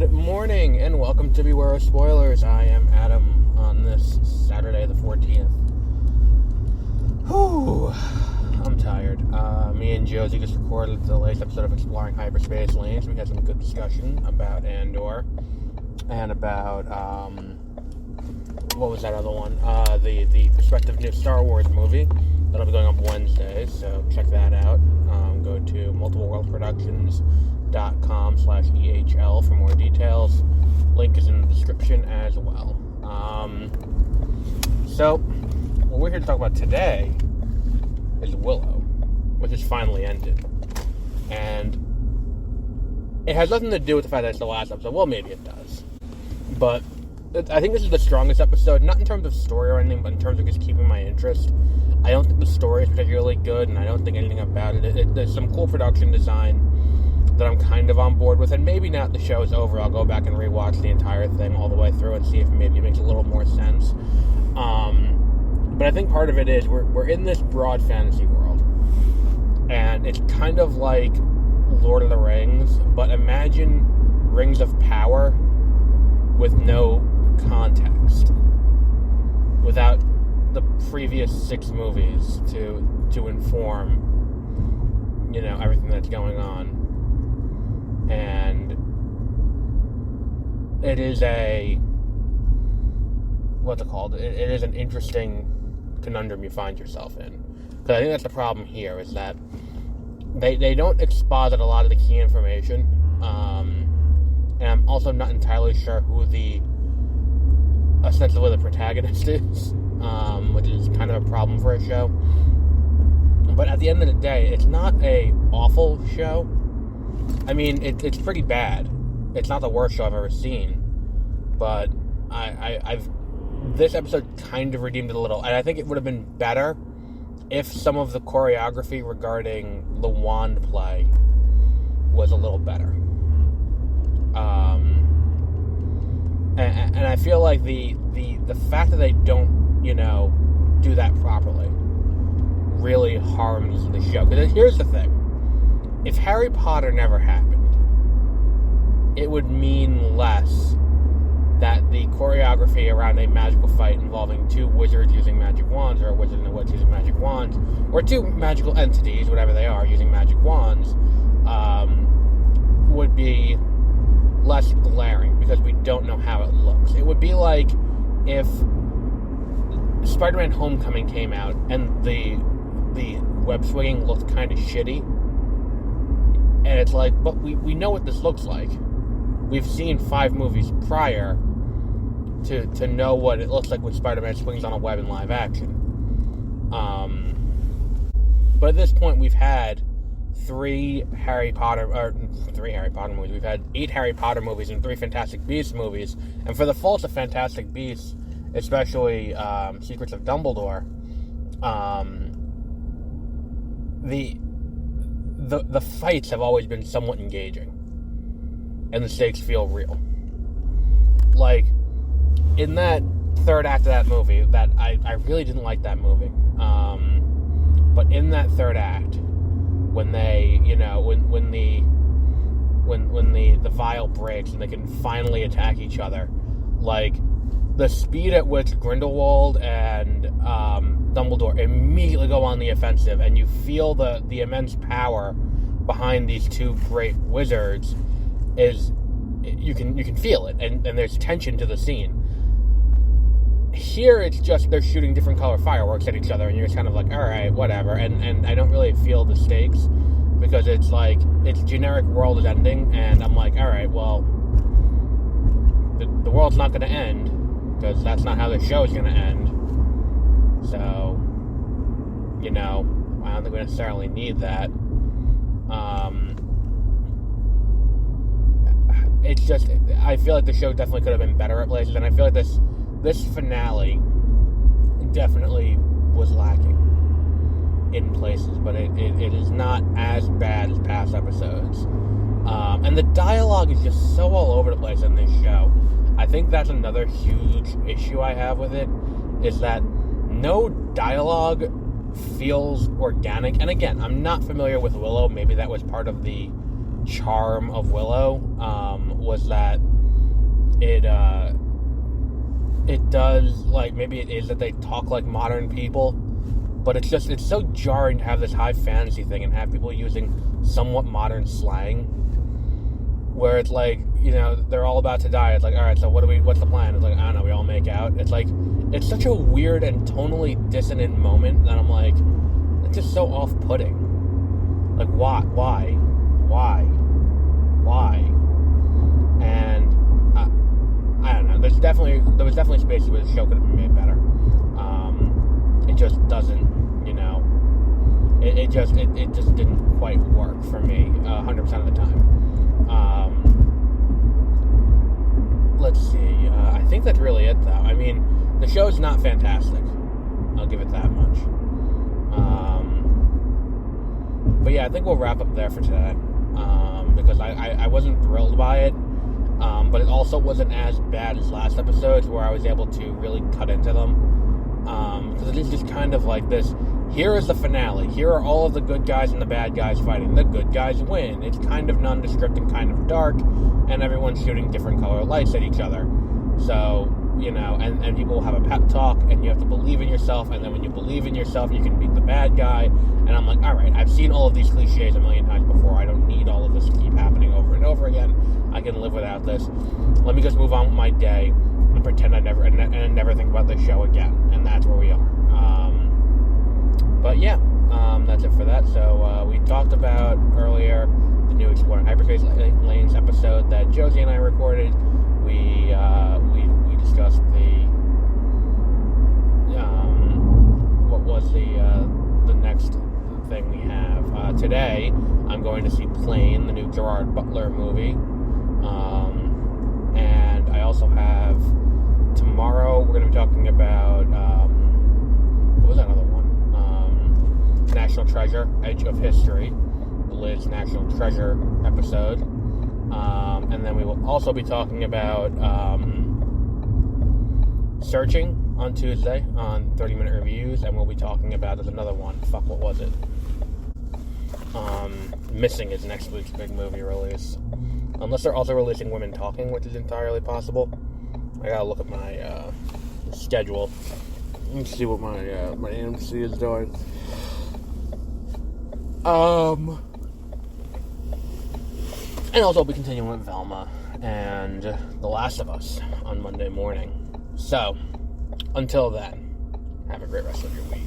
Good morning, and welcome to Beware of Spoilers. I am Adam on this Saturday the 14th. Whew, I'm tired. Me and Josie just recorded the latest episode of Exploring Hyperspace Lanes. We had some good discussion about Andor, and about, what was that other one? The prospective new Star Wars movie. That'll be going up Wednesday, so check that out. Go to multipleworldproductions.com/EHL for more details. Link is in the description as well. So, what we're here to talk about today is Willow, which has finally ended. And it has nothing to do with the fact that it's the last episode. Well, maybe it does. But I think this is the strongest episode, not in terms of story or anything, but in terms of just keeping my interest. I don't think the story is particularly good, and I don't think anything about it. There's some cool production design that I'm kind of on board with, and maybe now that the show is over, I'll go back and rewatch the entire thing all the way through and see if maybe it makes a little more sense. But I think part of it is we're in this broad fantasy world, and it's kind of like Lord of the Rings, but imagine Rings of Power with no context, without the previous 6 movies to inform, everything that's going on. And it is what's it called? It is an interesting conundrum you find yourself in. Because I think that's the problem here, is that they don't exposit a lot of the key information. And I'm also not entirely sure who essentially the protagonist is. Which is kind of a problem for a show. But at the end of the day, it's not a awful show. I mean, it's pretty bad. It's not the worst show I've ever seen. But this episode kind of redeemed it a little. And I think it would have been better if some of the choreography regarding the wand play was a little better. And I feel like the fact that they don't do that properly really harms the show. Because here's the thing. If Harry Potter never happened, it would mean less that the choreography around a magical fight involving 2 wizards using magic wands, or a wizard and a witch using magic wands, or 2 magical entities, whatever they are, using magic wands, would be less glaring, because we don't know how it looks. It would be like if Spider-Man Homecoming came out and the web swinging looked kind of shitty, and it's like, but we know what this looks like. We've seen 5 movies prior to know what it looks like when Spider-Man swings on a web in live action. But at this point, we've had 3 Harry Potter movies. We've had 8 Harry Potter movies and 3 Fantastic Beasts movies. And for the faults of Fantastic Beasts, especially Secrets of Dumbledore, the fights have always been somewhat engaging, and the stakes feel real. Like, in that third act of that movie, that I really didn't like that movie, but in that third act, when they, when the vial breaks and they can finally attack each other, like, the speed at which Grindelwald and Dumbledore immediately go on the offensive, and you feel the immense power behind these 2 great wizards, is you can feel it, and there's tension to the scene. Here, it's just they're shooting different color fireworks at each other, and you're just kind of like, all right, whatever. And I don't really feel the stakes, because it's like, it's generic world is ending, and I'm like, all right, well, the world's not going to end, because that's not how the show is going to end. So, I don't think we necessarily need that. It's just, I feel like the show definitely could have been better at places, and I feel like this finale definitely was lacking in places, but it is not as bad as past episodes. And the dialogue is just so all over the place in this show. I think that's another huge issue I have with it, is that no dialogue feels organic. And again, I'm not familiar with Willow. Maybe that was part of the charm of Willow, was that it does, like, maybe it is that they talk like modern people, but it's so jarring to have this high fantasy thing and have people using somewhat modern slang, where it's like, you know, they're all about to die. It's like, all right, so what's the plan? It's like, I don't know, we all make out. It's like, it's such a weird and tonally dissonant moment that I'm like, it's just so off-putting. Like, why? And I don't know. There was definitely spaces where the show could have been made better. It just doesn't, you know. It just didn't quite work for me 100% of the time. Let's see. I think that's really it, though. I mean, the show's not fantastic. I'll give it that much. But yeah, I think we'll wrap up there for today. Because I wasn't thrilled by it. But it also wasn't as bad as last episodes, where I was able to really cut into them. Because it is just kind of like this, here is the finale. Here are all of the good guys and the bad guys fighting. The good guys win. It's kind of nondescript and kind of dark, and everyone's shooting different color lights at each other. So, you know, and people have a pep talk, and you have to believe in yourself, and then when you believe in yourself, you can beat the bad guy. And I'm like, all right, I've seen all of these cliches a million times before. I don't need all of this to keep happening over and over again. I can live without this. Let me just move on with my day and pretend I never think about this show again. And that's where we are. But yeah, that's it for that. So we talked about earlier the new Exploring Hyperspace Lanes episode that Josie and I recorded. We discussed what was the next thing we have. Today, I'm going to see Plane, the new Gerard Butler movie. And I also have, tomorrow, we're going to be talking about, what was that other one? National Treasure, Edge of History, Liz National Treasure episode. And then we will also be talking about Searching on Tuesday on 30-minute reviews, and we'll be talking about, there's another one, what was it? Missing is next week's big movie release. Unless they're also releasing Women Talking, which is entirely possible. I gotta look at my schedule. Let's see what my AMC is doing. And also I'll be continuing with Velma and The Last of Us on Monday morning. So, until then, have a great rest of your week.